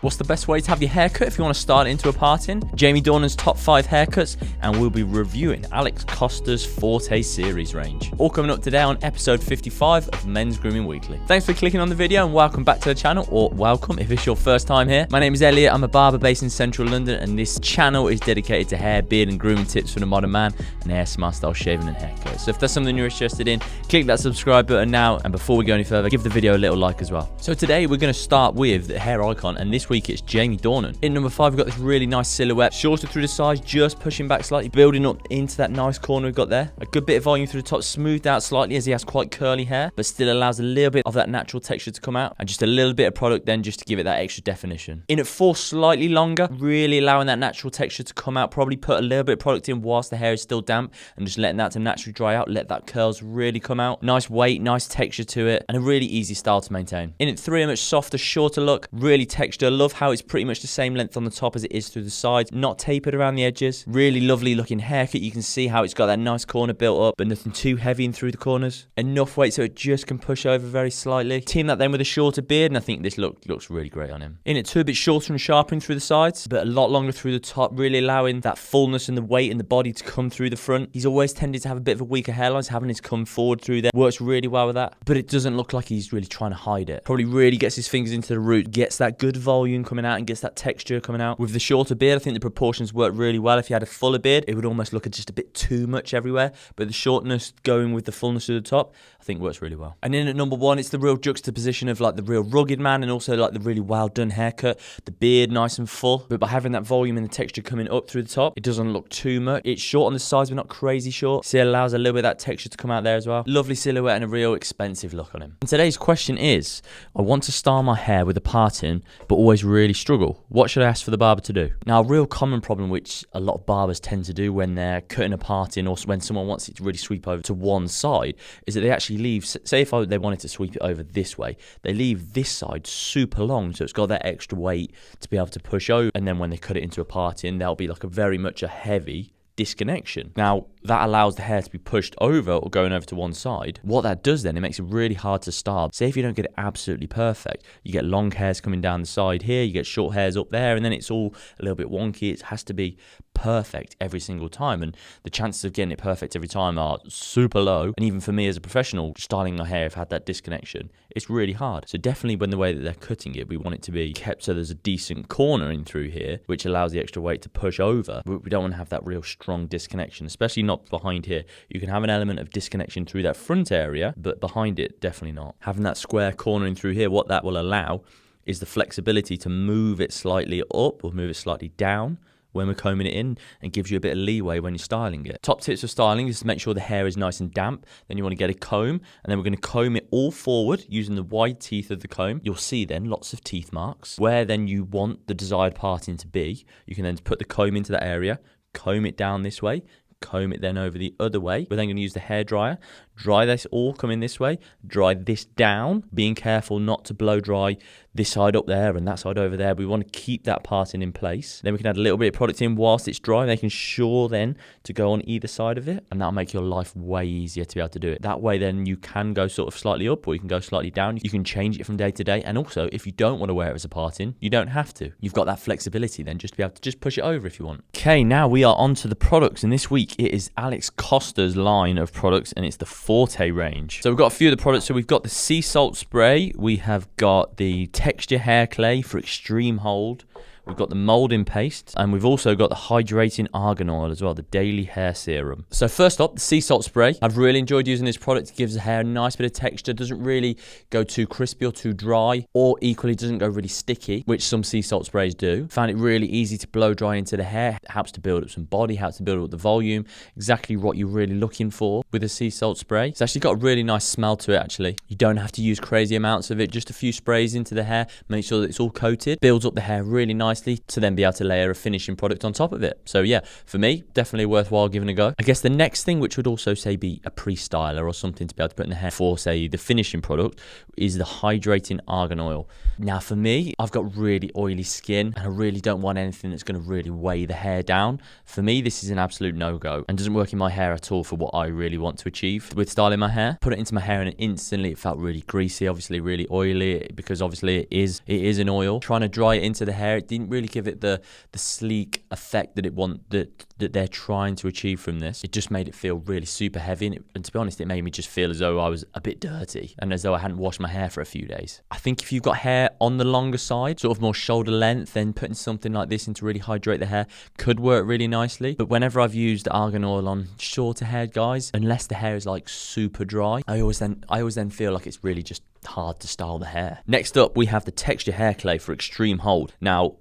What's the best way to have your haircut if you want to start it into a parting? Jamie Dornan's top 5 haircuts, and we'll be reviewing Alex Costa's Forte series range. All coming up today on episode 55 of Men's Grooming Weekly. Thanks for clicking on the video and welcome back to the channel, or welcome if it's your first time here. My name is Elliot, I'm a barber based in central London, and this channel is dedicated to hair, beard and grooming tips for the modern man and hair, smart style, shaving and haircut. So if that's something you're interested in, click that subscribe button now, and before we go any further, give the video a little like as well. So today we're going to start with the hair icon, and this week it's Jamie Dornan. In number 5 we've got this really nice silhouette, shorter through the sides, just pushing back slightly, building up into that nice corner we've got there. A good bit of volume through the top, smoothed out slightly as he has quite curly hair, but still allows a little bit of that natural texture to come out, and just a little bit of product then just to give it that extra definition. In at 4, slightly longer, really allowing that natural texture to come out. Probably put a little bit of product in whilst the hair is still damp and just letting that to naturally dry out, let that curls really come out. Nice weight, nice texture to it, and a really easy style to maintain. In at 3, a much softer, shorter look, really texture. Love how it's pretty much the same length on the top as it is through the sides, not tapered around the edges. Really lovely looking haircut. You can see how it's got that nice corner built up, but nothing too heavy in through the corners. Enough weight so it just can push over very slightly. Team that then with a shorter beard, and I think this look looks really great on him. In at 2, a bit shorter and sharpening through the sides, but a lot longer through the top, really allowing that fullness and the weight and the body to come through the front. He's always tended to have a bit of a weaker hairline, so having his come forward through there works really well with that, but it doesn't look like he's really trying to hide it. Probably really gets his fingers into the root, gets that good volume coming out and gets that texture coming out. With the shorter beard, I think the proportions work really well. If he had a fuller beard, it would almost look just a bit too much everywhere, but the shortness going with the fullness of the top, I think works really well. And in at number 1, it's the real juxtaposition of like the real rugged man and also like the really well done haircut. The beard nice and full, but by having that volume and the texture coming up through the top, it doesn't look too much. It's short on the sides, but not crazy short, so it allows a little bit of that texture to come out there as well. Lovely silhouette and a real expensive look on him. And today's question is, I want to style my hair with a parting, but always really struggle. What should I ask for the barber to do? Now, a real common problem which a lot of barbers tend to do when they're cutting a parting, or when someone wants it to really sweep over to one side, is that they actually leave, say if they wanted to sweep it over this way, they leave this side super long, so it's got that extra weight to be able to push over, and then when they cut it into a parting, there'll be like a very much a heavy disconnection. Now, that allows the hair to be pushed over or going over to one side. What that does then, it makes it really hard to style. Say if you don't get it absolutely perfect, you get long hairs coming down the side here, you get short hairs up there, and then it's all a little bit wonky. It has to be perfect every single time, and the chances of getting it perfect every time are super low. And even for me as a professional, styling my hair, if I had that disconnection, it's really hard. So definitely when the way that they're cutting it, we want it to be kept so there's a decent corner in through here, which allows the extra weight to push over. But we don't want to have that real strong disconnection, especially not behind here. You can have an element of disconnection through that front area, but behind it, definitely not. Having that square corner in through here, what that will allow is the flexibility to move it slightly up or move it slightly down when we're combing it in, and gives you a bit of leeway when you're styling it. Top tips for styling is to make sure the hair is nice and damp. Then you want to get a comb, and then we're going to comb it all forward using the wide teeth of the comb. You'll see then lots of teeth marks. Where then you want the desired parting to be, you can then put the comb into that area, comb it down this way, comb it then over the other way. We're then going to use the hairdryer, dry this all coming this way, dry this down, being careful not to blow dry this side up there and that side over there. We want to keep that parting in place. Then we can add a little bit of product in whilst it's dry, making sure then to go on either side of it, and that'll make your life way easier to be able to do it. That way then you can go sort of slightly up, or you can go slightly down. You can change it from day to day, and also if you don't want to wear it as a parting, you don't have to. You've got that flexibility then just to be able to just push it over if you want. Okay, now we are on to the products, and this week it is Alex Costa's line of products, and it's the Forte range. So we've got a few of the products. So we've got the sea salt spray, we have got the texture hair clay for extreme hold, we've got the molding paste, and we've also got the hydrating argan oil as well, the daily hair serum. So first up, the sea salt spray. I've really enjoyed using this product. It gives the hair a nice bit of texture, doesn't really go too crispy or too dry, or equally doesn't go really sticky, which some sea salt sprays do. Found it really easy to blow dry into the hair. It helps to build up some body, helps to build up the volume, exactly what you're really looking for with a sea salt spray. It's actually got a really nice smell to it actually. You don't have to use crazy amounts of it, just a few sprays into the hair, make sure that it's all coated, builds up the hair really nicely. nicely to then be able to layer a finishing product on top of it. So yeah, for me, definitely worthwhile giving a go. I guess the next thing, which would also say be a pre-styler or something to be able to put in the hair for, say, the finishing product, is the hydrating argan oil. Now for me, I've got really oily skin and I really don't want anything that's going to really weigh the hair down. For me, this is an absolute no-go and doesn't work in my hair at all for what I really want to achieve with styling my hair. Put it into my hair and instantly it felt really greasy, obviously really oily, because obviously it is an oil. Trying to dry it into the hair, it didn't really give it the sleek effect that they're trying to achieve from this. It just made it feel really super heavy, and to be honest, it made me just feel as though I was a bit dirty and as though I hadn't washed my hair for a few days. I think if you've got hair on the longer side, sort of more shoulder length, then putting something like this in to really hydrate the hair could work really nicely. But whenever I've used argan oil on shorter haired guys, unless the hair is like super dry, I always then feel like it's really just hard to style the hair. Next up, we have the texture hair clay for extreme hold. Now,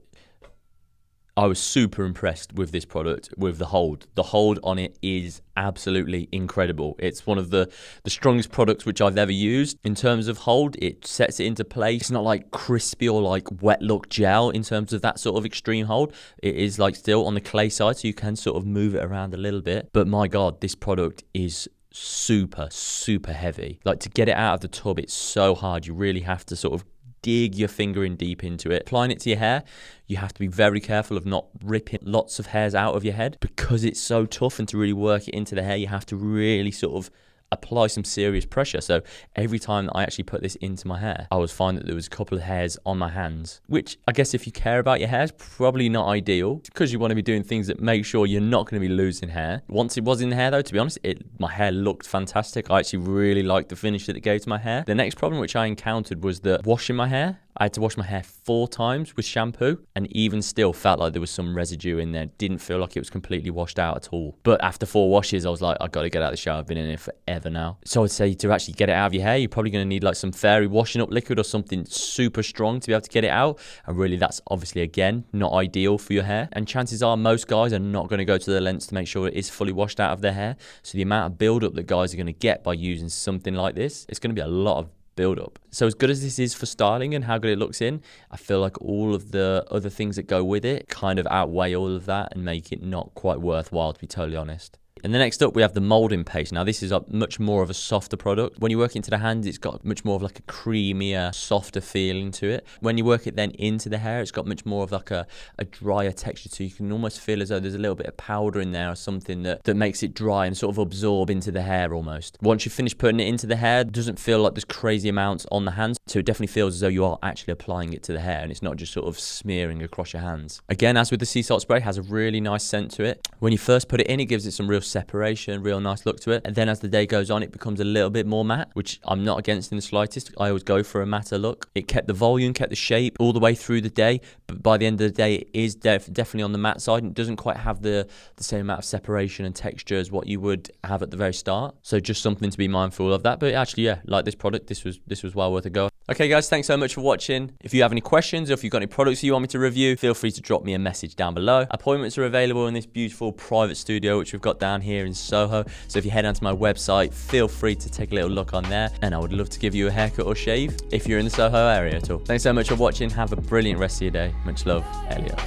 I was super impressed with this product, with the hold. The hold on it is absolutely incredible. It's one of the strongest products which I've ever used. In terms of hold, it sets it into place. It's not like crispy or like wet look gel in terms of that sort of extreme hold. It is like still on the clay side, so you can sort of move it around a little bit. But my God, this product is super heavy. Like, to get it out of the tub, it's so hard. You really have to sort of dig your finger in deep into it. Applying it to your hair, you have to be very careful of not ripping lots of hairs out of your head because it's so tough, and to really work it into the hair, you have to really sort of apply some serious pressure. So every time that I actually put this into my hair, I was finding that there was a couple of hairs on my hands, which I guess if you care about your hair is probably not ideal, because you want to be doing things that make sure you're not going to be losing hair. Once it was in the hair though, to be honest, my hair looked fantastic. I actually really liked the finish that it gave to my hair. The next problem which I encountered was that washing my hair, I had to wash my hair 4 times with shampoo, and even still felt like there was some residue in there. Didn't feel like it was completely washed out at all. But after 4 washes, I was like, I've got to get out of the shower. I've been in it forever now. So I'd say to actually get it out of your hair, you're probably going to need like some fairy washing up liquid or something super strong to be able to get it out. And really, that's obviously, again, not ideal for your hair. And chances are most guys are not going to go to the lengths to make sure it is fully washed out of their hair. So the amount of buildup that guys are going to get by using something like this, it's going to be a lot of build up. So as good as this is for styling and how good it looks in, I feel like all of the other things that go with it kind of outweigh all of that and make it not quite worthwhile, to be totally honest. And the next up, we have the molding paste. Now, this is a much more of a softer product. When you work into the hands, it's got much more of like a creamier, softer feeling to it. When you work it then into the hair, it's got much more of like a drier texture. So you can almost feel as though there's a little bit of powder in there or something that makes it dry and sort of absorb into the hair almost. Once you finish putting it into the hair, it doesn't feel like there's crazy amounts on the hands. So it definitely feels as though you are actually applying it to the hair and it's not just sort of smearing across your hands. Again, as with the sea salt spray, it has a really nice scent to it. When you first put it in, it gives it some real separation, real nice look to it, and then as the day goes on, it becomes a little bit more matte, which I'm not against in the slightest. I always go for a matter look. It kept the volume, kept the shape all the way through the day, but by the end of the day, it is definitely on the matte side, and it doesn't quite have the same amount of separation and texture as what you would have at the very start. So just something to be mindful of that. But actually, yeah, like this product, this was well worth a go. Okay guys, thanks so much for watching. If you have any questions or if you've got any products you want me to review, feel free to drop me a message down below. Appointments are available in this beautiful private studio which we've got down here in Soho. So if you head onto my website, feel free to take a little look on there, and I would love to give you a haircut or shave if you're in the Soho area at all. Thanks so much for watching. Have a brilliant rest of your day. Much love, Elliot.